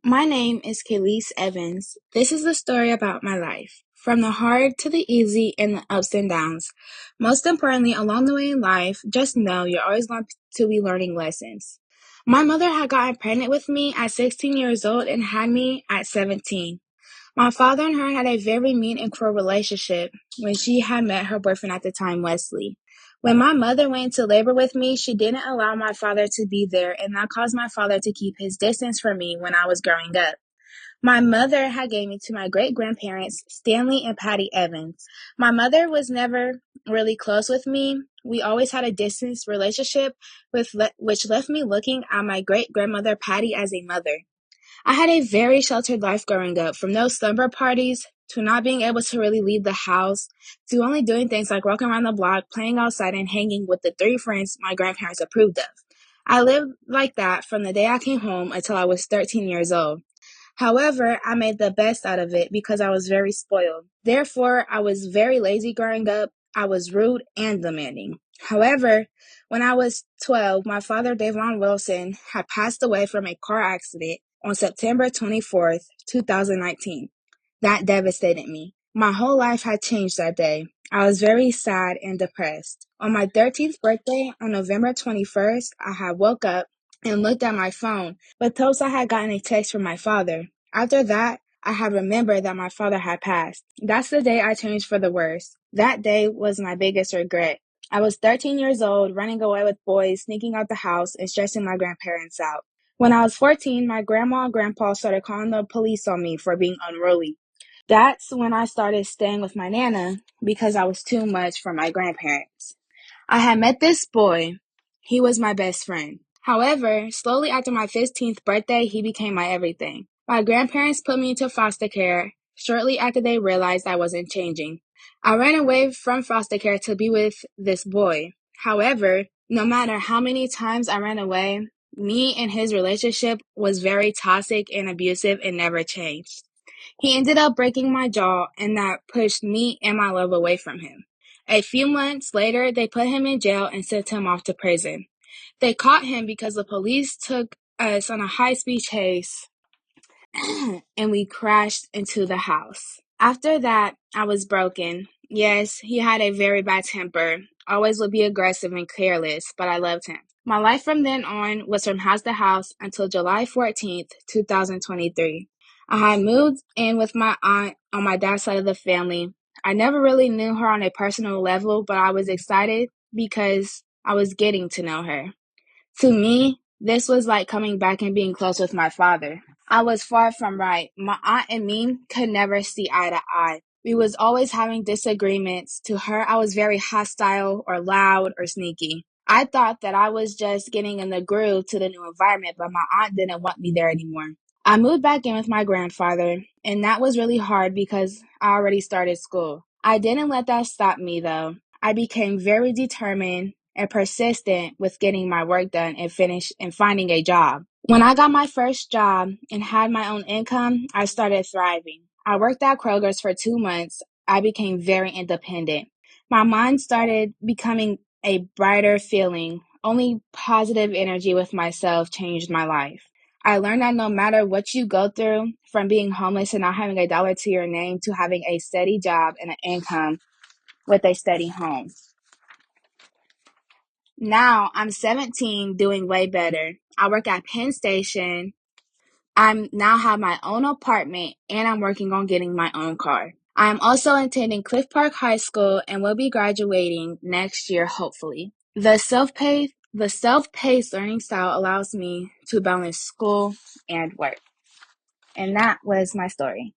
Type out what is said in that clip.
My name is Kaylese Evans. This is the story about my life, from the hard to the easy and the ups and downs. Most importantly, along the way in life, just know you're always going to be learning lessons. My mother had gotten pregnant with me at 16 years old and had me at 17. My father and her had a very mean and cruel relationship when she had met her boyfriend at the time, Wesley. When my mother went into labor with me, she didn't allow my father to be there, and that caused my father to keep his distance from me when I was growing up. My mother had gave me to my great-grandparents, Stanley and Patty Evans. My mother was never really close with me. We always had a distance relationship, which left me looking at my great-grandmother, Patty, as a mother. I had a very sheltered life growing up, from no slumber parties to not being able to really leave the house to only doing things like walking around the block, playing outside, and hanging with the three friends my grandparents approved of. I lived like that from the day I came home until I was 13 years old. However, I made the best out of it because I was very spoiled. Therefore, I was very lazy growing up. I was rude and demanding. However, when I was 12, my father, Davon Wilson, had passed away from a car accident on September 24th, 2019. That devastated me. My whole life had changed that day. I was very sad and depressed. On my 13th birthday, on November 21st, I had woke up and looked at my phone, but told I had gotten a text from my father. After that, I had remembered that my father had passed. That's the day I changed for the worse. That day was my biggest regret. I was 13 years old, running away with boys, sneaking out the house, and stressing my grandparents out. When I was 14, my grandma and grandpa started calling the police on me for being unruly. That's when I started staying with my nana because I was too much for my grandparents. I had met this boy. He was my best friend. However, slowly after my 15th birthday, he became my everything. My grandparents put me into foster care shortly after they realized I wasn't changing. I ran away from foster care to be with this boy. However, no matter how many times I ran away, me and his relationship was very toxic and abusive and never changed. He ended up breaking my jaw, and that pushed me and my love away from him. A few months later, they put him in jail and sent him off to prison. They caught him because the police took us on a high-speed chase and we crashed into the house. After that, I was broken. Yes, he had a very bad temper, always would be aggressive and careless, but I loved him. My life from then on was from house to house until July 14th, 2023. I had moved in with my aunt on my dad's side of the family. I never really knew her on a personal level, but I was excited because I was getting to know her. To me, this was like coming back and being close with my father. I was far from right. My aunt and me could never see eye to eye. We was always having disagreements. To her, I was very hostile or loud or sneaky. I thought that I was just getting in the groove to the new environment, but my aunt didn't want me there anymore. I moved back in with my grandfather, and that was really hard because I already started school. I didn't let that stop me though. I became very determined and persistent with getting my work done and finding a job. When I got my first job and had my own income, I started thriving. I worked at Kroger's for 2 months. I became very independent. My mind started becoming a brighter feeling. Only positive energy with myself changed my life. I learned that no matter what you go through, from being homeless and not having a dollar to your name to having a steady job and an income with a steady home. Now I'm 17, doing way better. I work at Penn Station. I now have my own apartment and I'm working on getting my own car. I am also attending Cliff Park High School and will be graduating next year, hopefully. The self-paced learning style allows me to balance school and work. And that was my story.